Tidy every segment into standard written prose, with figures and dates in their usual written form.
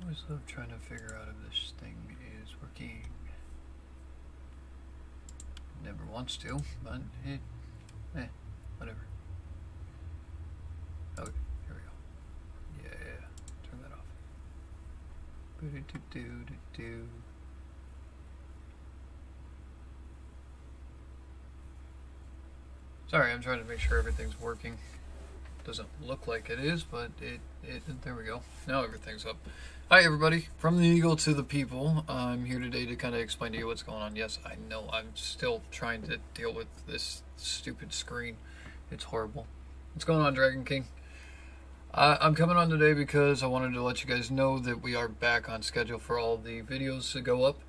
always love trying to figure out if this thing is working. Never wants to, but whatever. Okay, here we go. Yeah, turn that off. Boo-doo-doo-doo-doo-doo. Sorry, I'm trying to make sure everything's working. Doesn't look like it is, but it there we go. Now everything's up. Hi everybody, from the Eagle to the People. I'm here today to kind of explain to you what's going on. Yes, I know I'm still trying to deal with this stupid screen. It's horrible. What's going on, Dragon King? I'm coming on today because I wanted to let you guys know that we are back on schedule for all the videos to go up.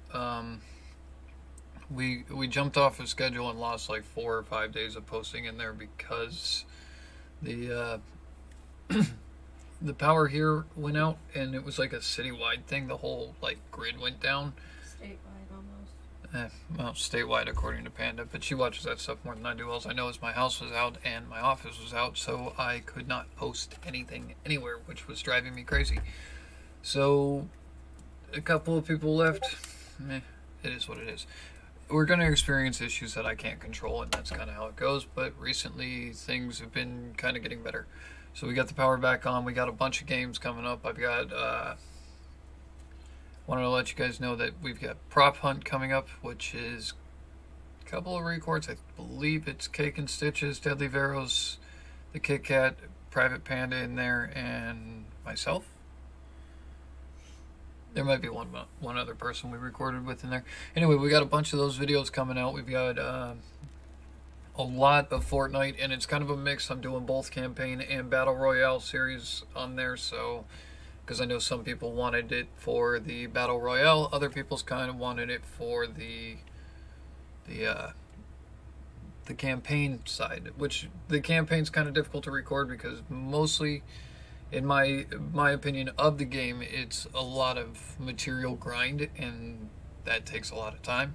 We jumped off of schedule and lost like 4 or 5 days of posting in there because the the power here went out, and it was like a citywide thing. The whole like grid went down. Statewide almost. Well, statewide according to Panda, but she watches that stuff more than I do. All I know is my house was out and my office was out, so I could not post anything anywhere, which was driving me crazy. So a couple of people left. It is what it is. We're going to experience issues that I can't control, and that's kind of how it goes, but recently things have been kind of getting better. So we got the power back on. We got a bunch of games coming up. I've got wanted to let you guys know that we've got Prop Hunt coming up, which is a couple of records. I believe it's Cake and Stitches, Deadly Veros, the Kit Kat, Private Panda in there, and myself. There might be one other person we recorded with in there. Anyway, we got a bunch of those videos coming out. We've got a lot of Fortnite, and it's kind of a mix. I'm doing both campaign and battle royale series on there, so because I know some people wanted it for the battle royale, other people's kind of wanted it for the campaign side, which the campaign's kind of difficult to record because mostly, in my opinion of the game, it's a lot of material grind, and that takes a lot of time.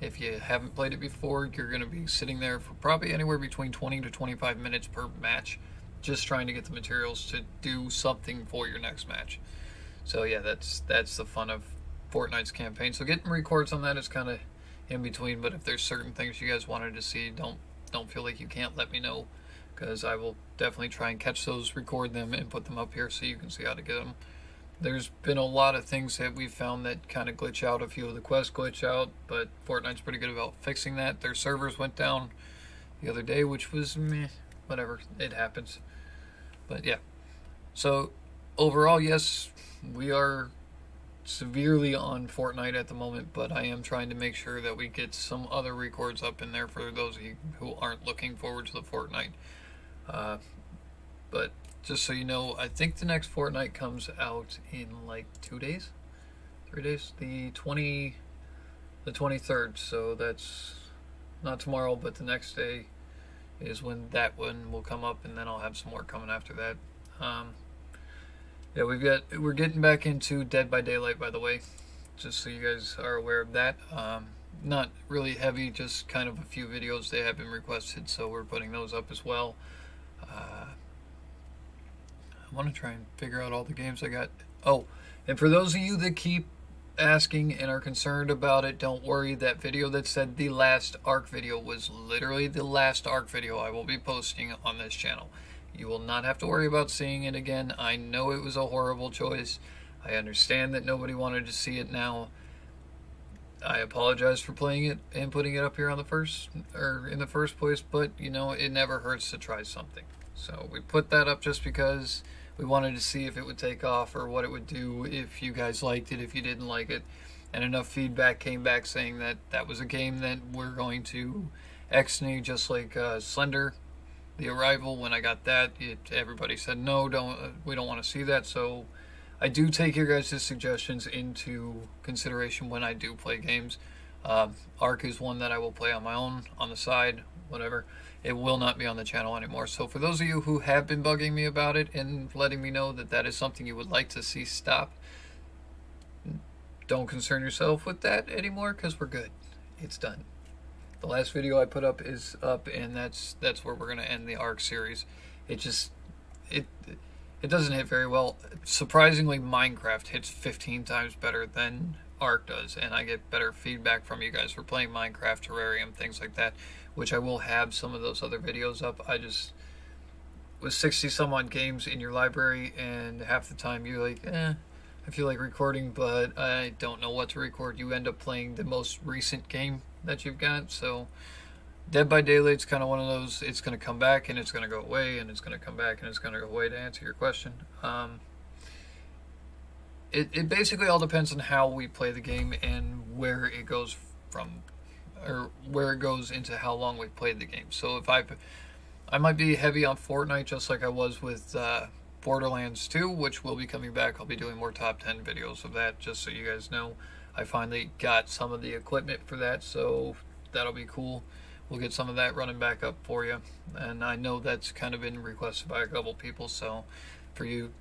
If you haven't played it before, you're going to be sitting there for probably anywhere between 20 to 25 minutes per match, just trying to get the materials to do something for your next match. So yeah, that's the fun of Fortnite's campaign. So getting records on that is kind of in between, but if there's certain things you guys wanted to see, don't feel like you can't let me know, because I will definitely try and catch those, record them, and put them up here so you can see how to get them. There's been a lot of things that we've found that kind of glitch out. A few of the quests glitch out, but Fortnite's pretty good about fixing that. Their servers went down the other day, which was meh, whatever, it happens. But yeah, so overall, yes, we are severely on Fortnite at the moment, but I am trying to make sure that we get some other records up in there for those of you who aren't looking forward to the Fortnite. But just so you know, I think the next Fortnite comes out in like 2 days, 3 days, the 23rd. So that's not tomorrow, but the next day is when that one will come up, and then I'll have some more coming after that. Yeah, we're getting back into Dead by Daylight, by the way, just so you guys are aware of that. Not really heavy, just kind of a few videos they have been requested, so we're putting those up as well. I want to try and figure out all the games I got. Oh, and for those of you that keep asking and are concerned about it, don't worry. That video that said the last ARK video was literally the last ARK video I will be posting on this channel. You will not have to worry about seeing it again. I know it was a horrible choice. I understand that nobody wanted to see it now. I apologize for playing it and putting it up here on in the first place, but you know, it never hurts to try something. So we put that up just because we wanted to see if it would take off or what it would do, if you guys liked it, if you didn't like it. And enough feedback came back saying that that was a game that we're going to X-nay, just like Slender, The Arrival. When I got that, everybody said no, we don't want to see that. So I do take your guys' suggestions into consideration when I do play games. ARK is one that I will play on my own, on the side, whatever. It will not be on the channel anymore. So for those of you who have been bugging me about it and letting me know that that is something you would like to see stop, don't concern yourself with that anymore, because we're good. It's done. The last video I put up is up, and that's where we're going to end the ARK series. It it doesn't hit very well. Surprisingly, Minecraft hits 15 times better than Ark does, and I get better feedback from you guys for playing Minecraft, Terrarium, things like that, which I will have some of those other videos up. I just, with 60 some odd games in your library, and half the time you're like, I feel like recording, but I don't know what to record. You end up playing the most recent game that you've got. So Dead by Daylight's kind of one of those, it's going to come back and it's going to go away, and it's going to come back and it's going to go away, to answer your question. It basically all depends on how we play the game and where it goes from, or where it goes into how long we've played the game. So if I might be heavy on Fortnite, just like I was with Borderlands 2, which will be coming back. I'll be doing more top 10 videos of that, just so you guys know. I finally got some of the equipment for that, so that'll be cool. We'll get some of that running back up for you. And I know that's kind of been requested by a couple people, so for you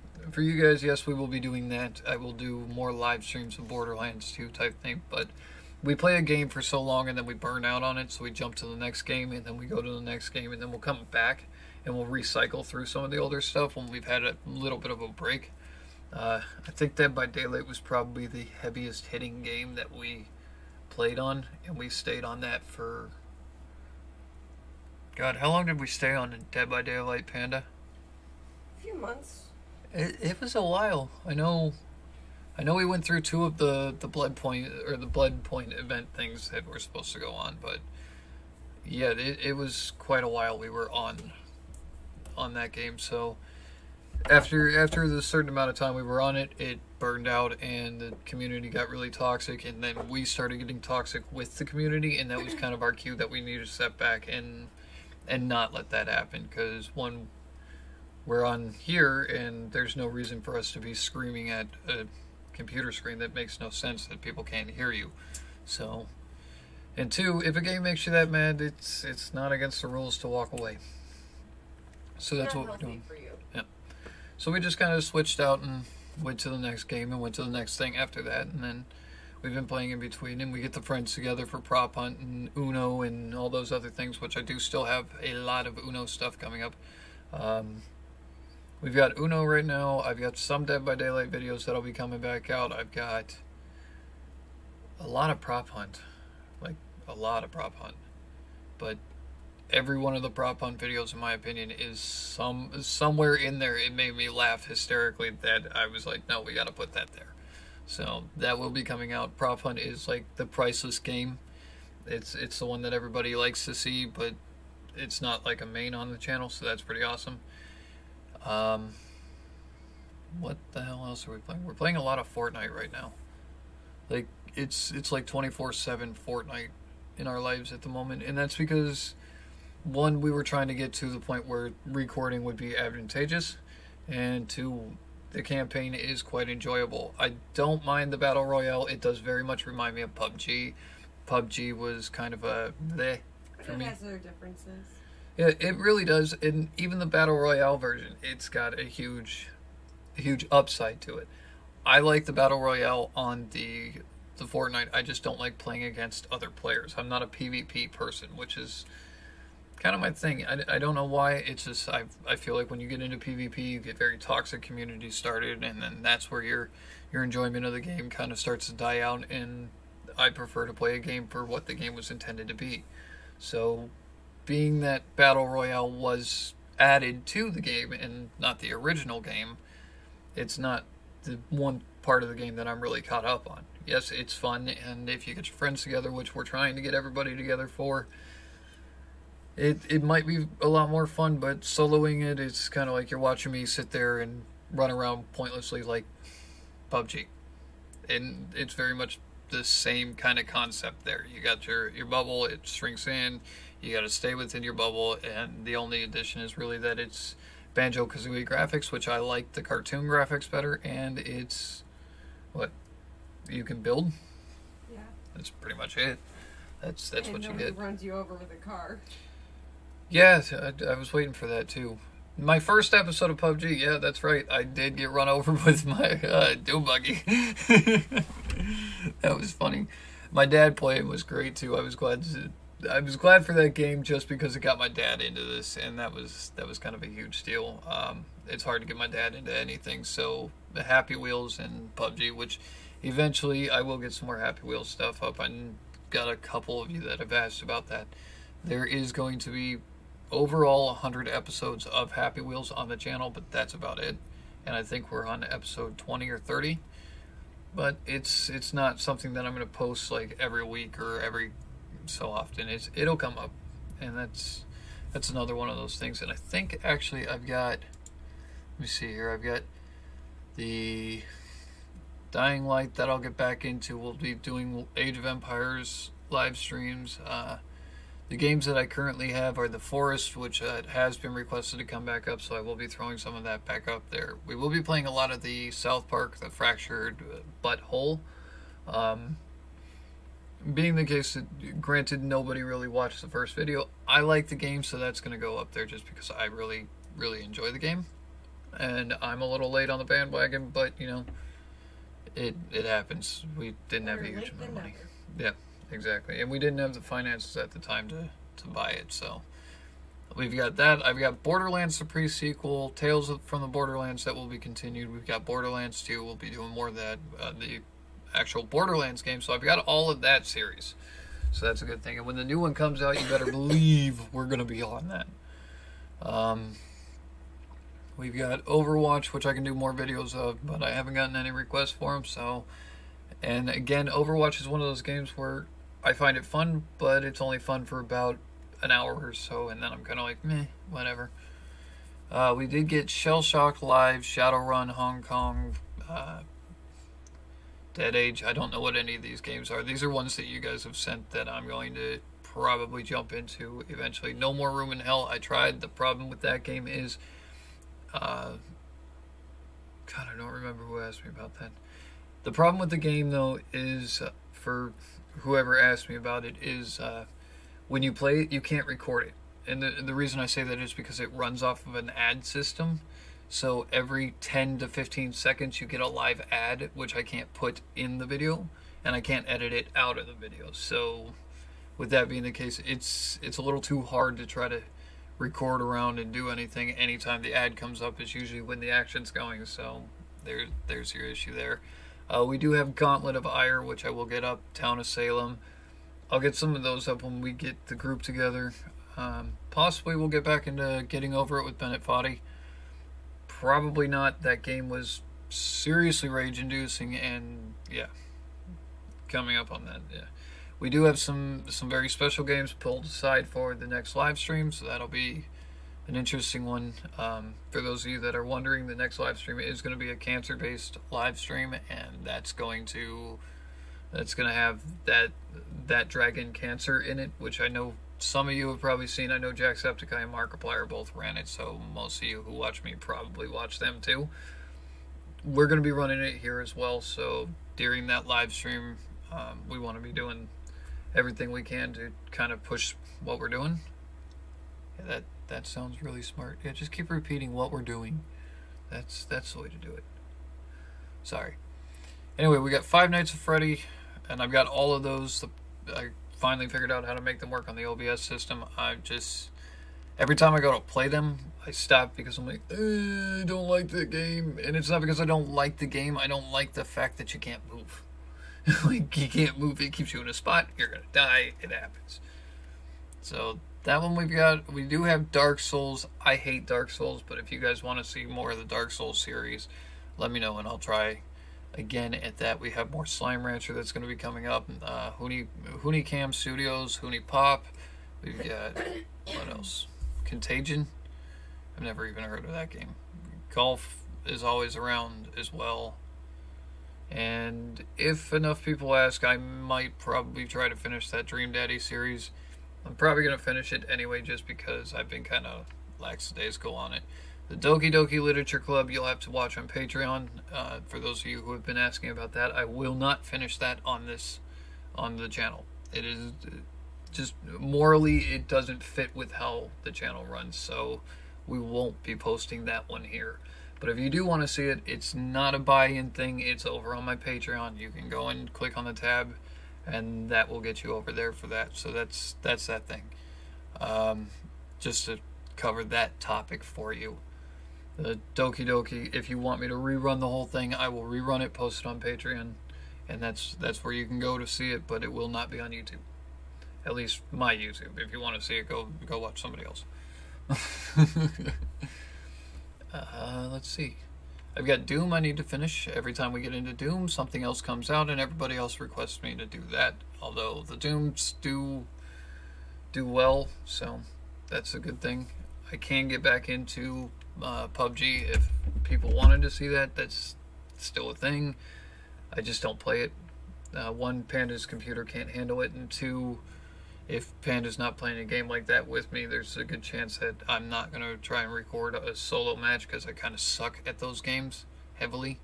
guys, yes, we will be doing that. I will do more live streams of Borderlands 2 type thing, but we play a game for so long and then we burn out on it, so we jump to the next game and then we go to the next game and then we'll come back and we'll recycle through some of the older stuff when we've had a little bit of a break. I think Dead by Daylight was probably the heaviest hitting game that we played on, and we stayed on that for... God, how long did we stay on Dead by Daylight, Panda? A few months. It was a while. I know we went through 2 of the blood point event things that were supposed to go on, but yeah, it was quite a while we were on that game. So after the certain amount of time we were on it, it burned out and the community got really toxic, and then we started getting toxic with the community, and that was kind of our cue that we needed to step back and not let that happen, because one, we're on here and there's no reason for us to be screaming at a computer screen that makes no sense, that people can't hear you. So, and 2, if a game makes you that mad, it's not against the rules to walk away. So that's what we're doing. For you. Yeah. So we just kind of switched out and went to the next game and went to the next thing after that, and then we've been playing in between, and we get the friends together for prop hunt and Uno and all those other things, which I do still have a lot of Uno stuff coming up. We've got Uno right now. I've got some Dead by Daylight videos that'll be coming back out. I've got a lot of prop hunt, like a lot of prop hunt, but every one of the prop hunt videos, in my opinion, is somewhere in there. It made me laugh hysterically that I was like, no, we got to put that there. So that will be coming out. Prop hunt is like the priceless game. It's the one that everybody likes to see, but it's not like a main on the channel, so that's pretty awesome. What the hell else are we playing? We're playing a lot of Fortnite right now. Like it's like 24/7 Fortnite in our lives at the moment, and that's because, one, we were trying to get to the point where recording would be advantageous, and 2, the campaign is quite enjoyable. I don't mind the Battle Royale. It does very much remind me of PUBG. PUBG was kind of a bleh for me. It has their differences. Yeah, it really does. And even the Battle Royale version, it's got a huge upside to it. I like the Battle Royale on the Fortnite. I just don't like playing against other players. I'm not a PvP person, which is kind of my thing. I don't know why. It's just I feel like when you get into PvP, you get very toxic communities started, and then that's where your enjoyment of the game kind of starts to die out, and I prefer to play a game for what the game was intended to be. So, being that Battle Royale was added to the game and not the original game, it's not the one part of the game that I'm really caught up on. Yes, it's fun, and if you get your friends together, which we're trying to get everybody together for, it might be a lot more fun, but soloing it's kind of like you're watching me sit there and run around pointlessly like PUBG. And it's very much the same kind of concept there. You got your bubble, it shrinks in, you got to stay within your bubble, and the only addition is really that it's Banjo-Kazooie graphics, which I like the cartoon graphics better, and it's what you can build. Yeah. That's pretty much it. That's what you get. And runs you over with a car. Yeah, I was waiting for that too. My first episode of PUBG, yeah, that's right. I did get run over with my dune buggy. That was funny. My dad playing was great too. I was glad I was glad for that game just because it got my dad into this, and that was kind of a huge deal. It's hard to get my dad into anything, so the Happy Wheels and PUBG, which eventually I will get some more Happy Wheels stuff up. I got a couple of you that have asked about that. There is going to be overall 100 episodes of Happy Wheels on the channel, but that's about it. And I think we're on episode 20 or 30. But it's not something that I'm going to post like every week or every so often. It'll come up, and that's another one of those things. And I think actually I've got, let me see here, I've got the Dying Light that I'll get back into. We'll be doing Age of Empires live streams. The games that I currently have are The Forest, which has been requested to come back up, so I will be throwing some of that back up there. We will be playing a lot of the South Park, The Fractured Butthole. Being the case that, granted, nobody really watched the first video, I like the game, so that's going to go up there just because I really, really enjoy the game. And I'm a little late on the bandwagon, but, you know, it happens. We didn't have a huge amount of money. Yeah. Exactly, and we didn't have the finances at the time to buy it, so we've got that. I've got Borderlands, the pre-sequel, Tales from the Borderlands that will be continued. We've got Borderlands 2, we'll be doing more of that, the actual Borderlands game, so I've got all of that series, so that's a good thing. And when the new one comes out, you better believe we're going to be on that. We've got Overwatch, which I can do more videos of, but I haven't gotten any requests for them, so... And again, Overwatch is one of those games where I find it fun, but it's only fun for about an hour or so, and then I'm kind of like, meh, whatever. We did get Shell Shock Live, Shadowrun, Hong Kong, Dead Age. I don't know what any of these games are. These are ones that you guys have sent that I'm going to probably jump into eventually. No More Room in Hell, I tried. The problem with that game is, God, I don't remember who asked me about that. The problem with the game, though, is, for whoever asked me about it, is when you play it, you can't record it. And the reason I say that is because it runs off of an ad system. So every 10 to 15 seconds, you get a live ad, which I can't put in the video, and I can't edit it out of the video. So with that being the case, it's a little too hard to try to record around and do anything. Anytime the ad comes up is usually when the action's going. So there's your issue there. We do have Gauntlet of Ire, which I will get up, Town of Salem. I'll get some of those up when we get the group together. Possibly we'll get back into Getting Over It with Bennett Foddy. Probably not. That game was seriously rage-inducing, and yeah, coming up on that, yeah. We do have some very special games pulled aside for the next live stream, so that'll be an interesting one. For those of you that are wondering, the next live stream is going to be a cancer-based live stream, and that's going to have that dragon cancer in it, which I know some of you have probably seen. I know Jacksepticeye and Markiplier both ran it, so most of you who watch me probably watch them too. We're going to be running it here as well, so during that live stream, we want to be doing everything we can to kind of push what we're doing. Yeah, that sounds really smart. Yeah, just keep repeating what we're doing. That's the way to do it. Sorry. Anyway, we got Five Nights at Freddy, and I've got all of those. I finally figured out how to make them work on the OBS system. Every time I go to play them, I stop because I'm like, I don't like the game. And it's not because I don't like the game. I don't like the fact that you can't move. Like, you can't move. It keeps you in a spot. You're going to die. It happens. So that one we've got. We do have Dark Souls. I hate Dark Souls, but if you guys want to see more of the Dark Souls series, let me know and I'll try again at that. We have more Slime Rancher that's going to be coming up. Hoonie Cam Studios, Hoonie Pop. We've got, what else? Contagion. I've never even heard of that game. Golf is always around as well. And if enough people ask, I might probably try to finish that Dream Daddy series. I'm probably going to finish it anyway just because I've been kind of lackadaisical on it. The Doki Doki Literature Club, you'll have to watch on Patreon. For those of you who have been asking about that, I will not finish that on the channel. It is just morally, it doesn't fit with how the channel runs, so we won't be posting that one here. But if you do want to see it, it's not a buy-in thing. It's over on my Patreon. You can go and click on the tab, and that will get you over there for that. So that's that thing. Just to cover that topic for you. The Doki Doki, if you want me to rerun the whole thing, I will rerun it, post it on Patreon, and that's where you can go to see it, but it will not be on YouTube. At least my YouTube. If you want to see it, go watch somebody else. Let's see. I've got Doom I need to finish. Every time we get into Doom, something else comes out, and everybody else requests me to do that. Although the Dooms do well, so that's a good thing. I can get back into PUBG if people wanted to see that. That's still a thing. I just don't play it. One, Panda's computer can't handle it, and two, if Panda's not playing a game like that with me, there's a good chance that I'm not going to try and record a solo match because I kind of suck at those games heavily.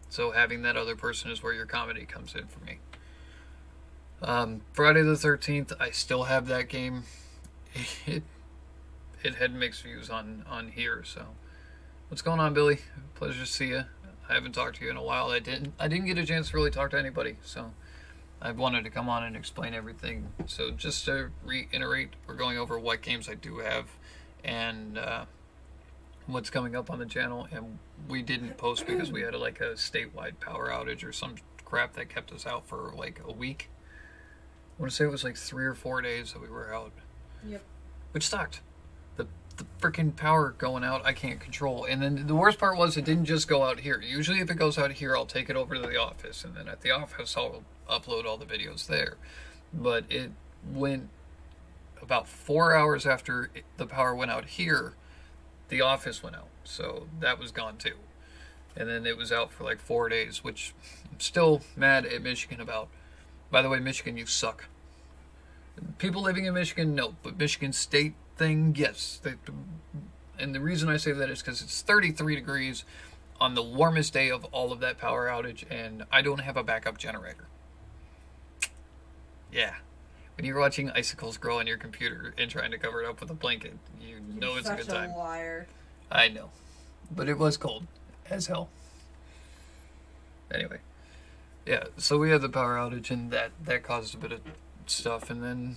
So having that other person is where your comedy comes in for me. Friday the 13th, I still have that game. It had mixed views on here, so. What's going on, Billy? Pleasure to see you. I haven't talked to you in a while. I didn't get a chance to really talk to anybody, so I wanted to come on and explain everything. So just to reiterate, we're going over what games I do have and what's coming up on the channel. And we didn't post because we had a statewide power outage or some crap that kept us out for like a week. I want to say it was like 3 or 4 days that we were out. Yep. Which sucked. The freaking power going out, I can't control. And then the worst part was it didn't just go out here. Usually if it goes out here, I'll take it over to the office, and then at the office I'll upload all the videos there. But it went about 4 hours after the power went out here, the office went out. So that was gone too. And then it was out for like 4 days, which I'm still mad at Michigan about. By the way, Michigan, you suck. People living in Michigan, no. But Michigan State thing, yes. And the reason I say that is because it's 33 degrees on the warmest day of all of that power outage, and I don't have a backup generator. Yeah. When you're watching icicles grow on your computer and trying to cover it up with a blanket, you know it's a good time. Such a liar. I know. But it was cold as hell. Anyway. Yeah, so we had the power outage, and that caused a bit of stuff, and then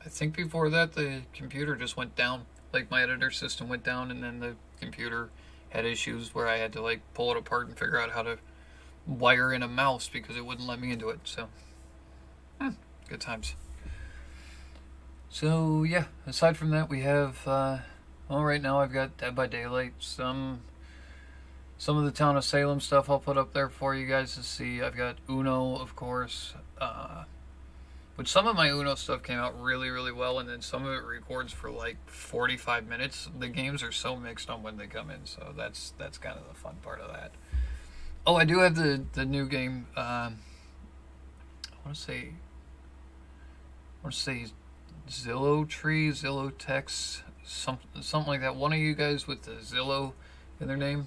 I think before that the computer just went down. Like my editor system went down, and then the computer had issues where I had to like pull it apart and figure out how to wire in a mouse because it wouldn't let me into it. So good times. So yeah, aside from that, we have well, right now I've got Dead by Daylight, some of the Town of Salem stuff I'll put up there for you guys to see. I've got Uno, of course, which some of my Uno stuff came out really, really well, and then some of it records for like 45 minutes. The games are so mixed on when they come in, so that's kind of the fun part of that. Oh, I do have the new game. I want to say Zillow Tree, Zillow Text, something like that. One of you guys with the Zillow in their name.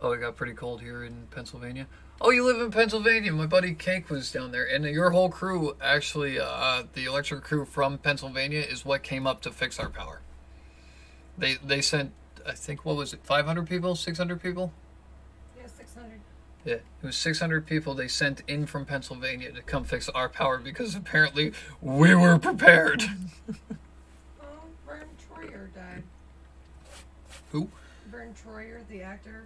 Oh, it got pretty cold here in Pennsylvania. Oh, you live in Pennsylvania. My buddy Cake was down there. And your whole crew, actually, the electric crew from Pennsylvania is what came up to fix our power. They sent, I think, what was it, 500 people, 600 people? Yeah, 600. Yeah, it was 600 people they sent in from Pennsylvania to come fix our power because apparently we were prepared. Oh, Vern Troyer died. Who? Vern Troyer, the actor.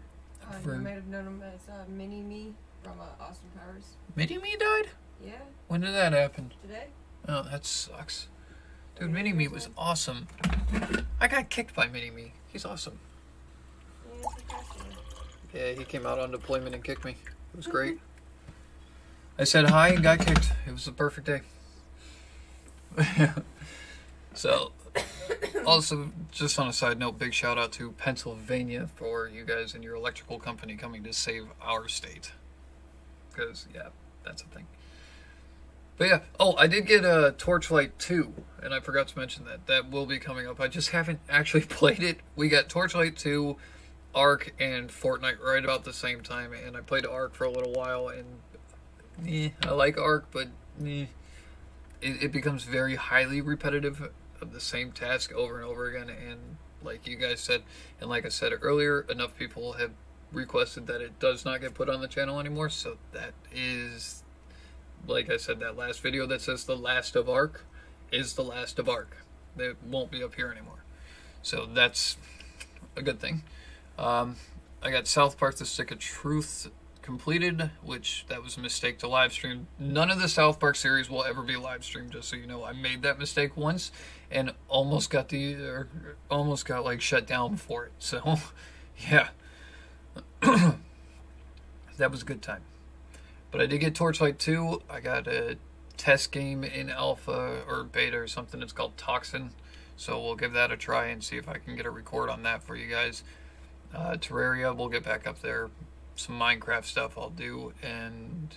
You might have known him as Mini-Me from Austin Powers. Mini-Me died? Yeah. When did that happen? Today. Oh, that sucks. Dude, Mini-Me was awesome. I got kicked by Mini-Me. He's awesome. Yeah, he's a customer. Yeah, he came out on deployment and kicked me. It was great. I said hi and got kicked. It was the perfect day. So, also, just on a side note, big shout out to Pennsylvania for you guys and your electrical company coming to save our state. Because, yeah, that's a thing. But yeah, oh, I did get a Torchlight 2, and I forgot to mention that. That will be coming up. I just haven't actually played it. We got Torchlight 2, Ark, and Fortnite right about the same time, and I played Ark for a little while, and I like Ark, but it becomes very highly repetitive of the same task over and over again, and like you guys said, and like I said earlier, enough people have requested that it does not get put on the channel anymore, so that is like I said, that last video that says the last of Ark is the last of Ark. It won't be up here anymore. So that's a good thing. I got South Park: The Stick of Truth completed, which that was a mistake to live stream. None of the South Park series will ever be live streamed, just so you know. I made that mistake once and almost got like shut down for it. So yeah. That was a good time. But I did get Torchlight 2. I got a test game in alpha or beta or something. It's called Toxin. So we'll give that a try and see if I can get a record on that for you guys. Terraria, we'll get back up there. Some Minecraft stuff I'll do. And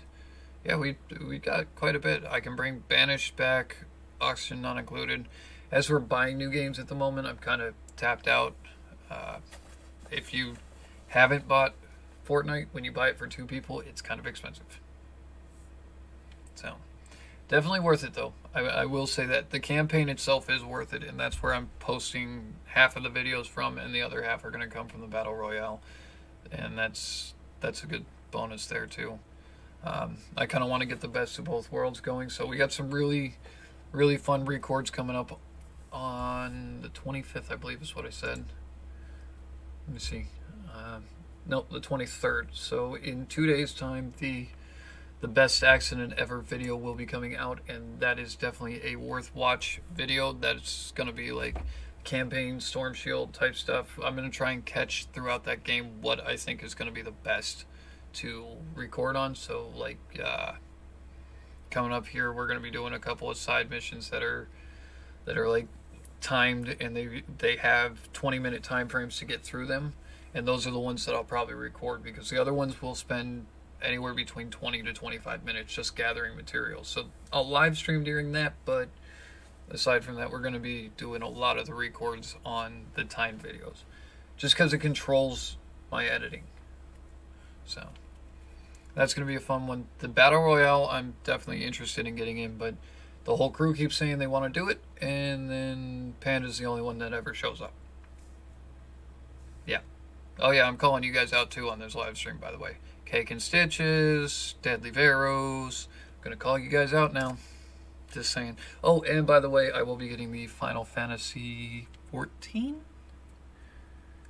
yeah, we got quite a bit. I can bring Banished back, Oxygen not included. As we're buying new games at the moment, I'm kind of tapped out. If you haven't bought Fortnite, when you buy it for 2 people, it's kind of expensive. So definitely worth it, though. I will say that the campaign itself is worth it, and that's where I'm posting half of the videos from, and the other half are going to come from the Battle Royale, and that's a good bonus there too. I kind of want to get the best of both worlds going, so we got some really fun records coming up on the 25th, I believe is what I said. Let me see. Nope, the 23rd. So in 2 days' time, the best accident ever video will be coming out, and that is definitely a worth watch video. That's going to be like campaign, Storm Shield type stuff. I'm going to try and catch throughout that game what I think is going to be the best to record on. So like coming up here, we're going to be doing a couple of side missions that are like timed, and they have 20-minute time frames to get through them. And those are the ones that I'll probably record, because the other ones will spend anywhere between 20 to 25 minutes just gathering materials. So I'll live stream during that, but aside from that, we're going to be doing a lot of the records on the timed videos, just because it controls my editing. So that's going to be a fun one. The Battle Royale, I'm definitely interested in getting in, but the whole crew keeps saying they want to do it, and then Panda's the only one that ever shows up. Yeah. Oh yeah, I'm calling you guys out too on this live stream, by the way. Cake and Stitches, Deadly Veros. I'm gonna call you guys out now. Just saying. Oh, and by the way, I will be getting the Final Fantasy 14?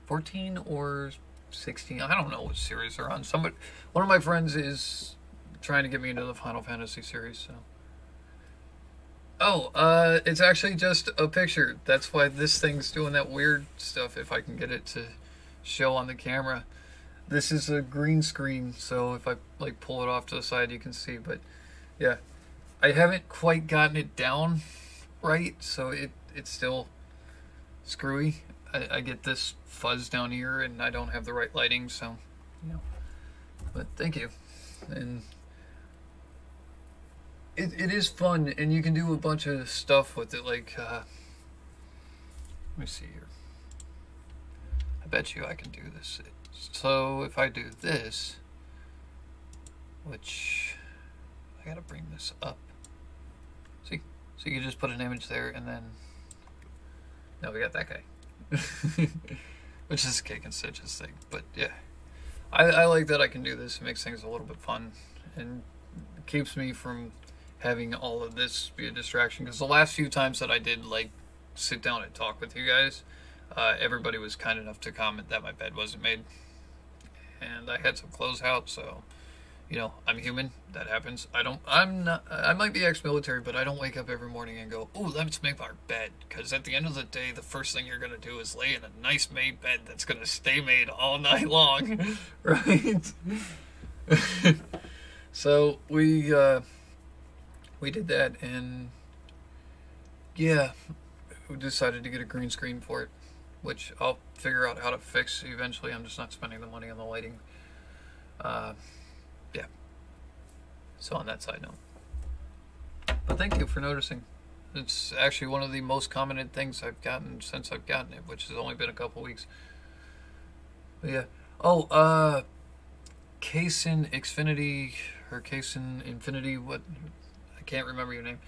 14 or 16? I don't know what series they're on. One of my friends is trying to get me into the Final Fantasy series, so. Oh, it's actually just a picture. That's why this thing's doing that weird stuff, if I can get it to show on the camera. This is a green screen, so if I like pull it off to the side, you can see. But yeah, I haven't quite gotten it down right, so it's still screwy. I get this fuzz down here, and I don't have the right lighting, so you know. But thank you. And it is fun, and you can do a bunch of stuff with it. Like let me see here. I bet you I can do this. So if I do this, which I gotta bring this up. See? So you can just put an image there, and then now we got that guy. Which is Cake and Stitches thing. But yeah, I like that I can do this. It makes things a little bit fun, and keeps me from having all of this be a distraction. Because the last few times that I did like sit down and talk with you guys, everybody was kind enough to comment that my bed wasn't made, and I had some clothes out. So, you know, I'm human. That happens. I might be ex-military, but I don't wake up every morning and go, "Ooh, let's make our bed." Because at the end of the day, the first thing you're gonna do is lay in a nice made bed that's gonna stay made all night long, right? So we did that, and yeah, we decided to get a green screen for it, which I'll figure out how to fix eventually. I'm just not spending the money on the lighting. Yeah. So on that side note. But thank you for noticing. It's actually one of the most commented things I've gotten since I've gotten it, which has only been a couple weeks. But yeah. Oh, Casein Xfinity, or Casein Infinity, what? I can't remember your name.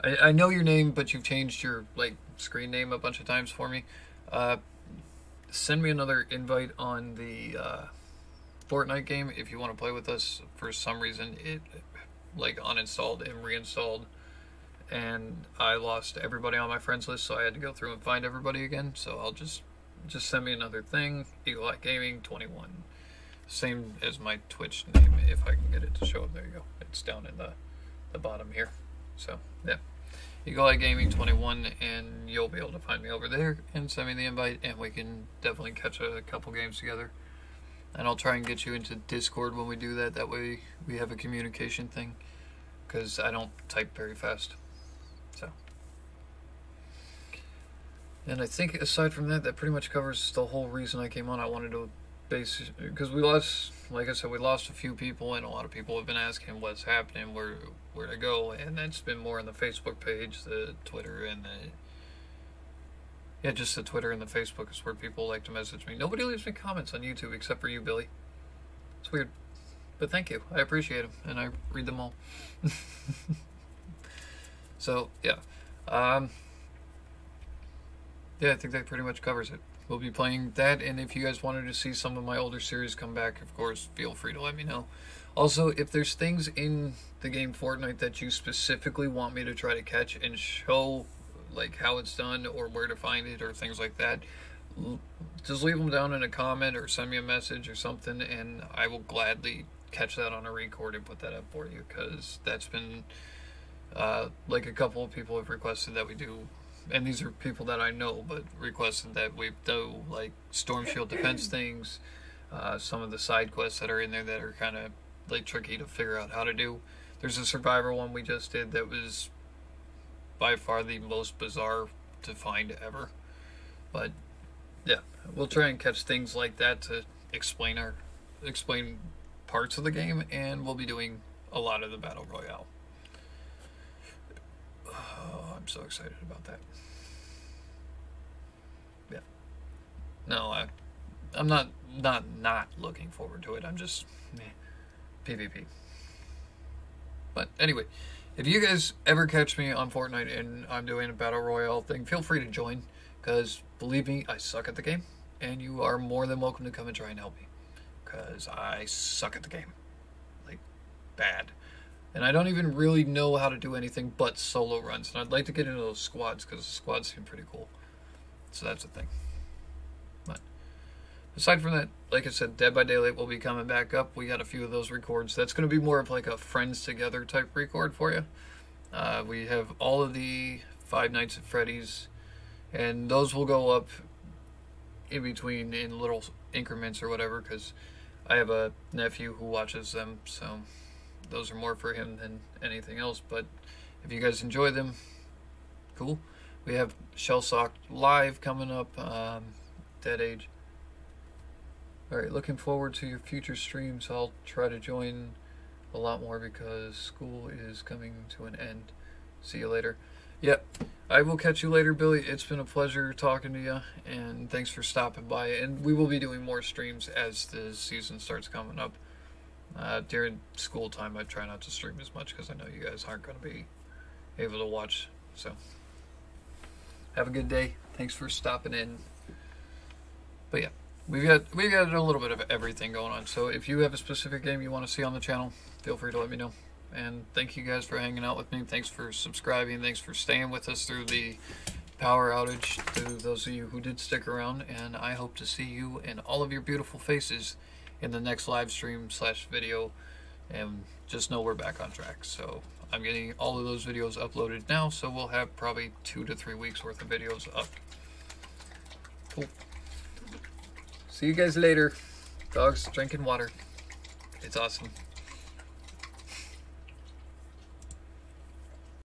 I know your name, but you've changed your like screen name a bunch of times for me. Send me another invite on the Fortnite game if you want to play with us. For some reason, it like uninstalled and reinstalled, and I lost everybody on my friends list, so I had to go through and find everybody again. So I'll just send me another thing, Eagle Eye Gaming 21, same as my Twitch name, if I can get it to show up. There you go, it's down in the bottom here. So yeah, Eagle Eye Gaming 21, and you'll be able to find me over there and send me the invite, and we can definitely catch a couple games together. And I'll try and get you into Discord when we do that. That way we have a communication thing, because I don't type very fast. So, and I think aside from that, that pretty much covers the whole reason I came on. I wanted to because we lost, like I said, we lost a few people, and a lot of people have been asking what's happening, where to go, and that's been more on the Facebook page, the Twitter, and just the Twitter and the Facebook is where people like to message me. Nobody leaves me comments on YouTube except for you, Billy. It's weird, but thank you. I appreciate them, and I read them all. So yeah, I think that pretty much covers it. We'll be playing that, and if you guys wanted to see some of my older series come back, of course, feel free to let me know. Also, if there's things in the game Fortnite that you specifically want me to try to catch and show, like how it's done or where to find it or things like that, just leave them down in a comment or send me a message or something, and I will gladly catch that on a record and put that up for you, because that's been, like a couple of people have requested that we do. And these are people that I know, but requested that we do, like, Storm Shield defense things, some of the side quests that are in there that are kind of, like, tricky to figure out how to do. There's a Survivor one we just did that was by far the most bizarre to find ever. But, yeah, we'll try and catch things like that to explain parts of the game, and we'll be doing a lot of the Battle Royale. Oh, I'm so excited about that. Yeah. No, I'm not looking forward to it. I'm just PvP. But anyway, if you guys ever catch me on Fortnite and I'm doing a Battle Royale thing, feel free to join, because believe me, I suck at the game, and you are more than welcome to come and try and help me, because I suck at the game. Like, bad. And I don't even really know how to do anything but solo runs. And I'd like to get into those squads, because the squads seem pretty cool. So that's the thing. But aside from that, like I said, Dead by Daylight will be coming back up. We got a few of those records. That's going to be more of like a friends together type record for you. We have all of the Five Nights at Freddy's. And those will go up in between in little increments or whatever, because I have a nephew who watches them, so those are more for him than anything else. But if you guys enjoy them, cool. We have Shell Sock Live coming up, Dead Age. Alright, looking forward to your future streams. I'll try to join a lot more because school is coming to an end. See you later. Yep, I will catch you later, Billy. It's been a pleasure talking to you, and thanks for stopping by. And we will be doing more streams as the season starts coming up. During school time, I try not to stream as much because I know you guys aren't going to be able to watch. So, have a good day. Thanks for stopping in. But yeah, we got a little bit of everything going on. So if you have a specific game you want to see on the channel, feel free to let me know. And thank you guys for hanging out with me. Thanks for subscribing. Thanks for staying with us through the power outage, to those of you who did stick around. And I hope to see you and all of your beautiful faces in the next live stream / video, and just know we're back on track. So I'm getting all of those videos uploaded now, so we'll have probably 2 to 3 weeks worth of videos up. Cool. See you guys later. Dogs drinking water. It's awesome.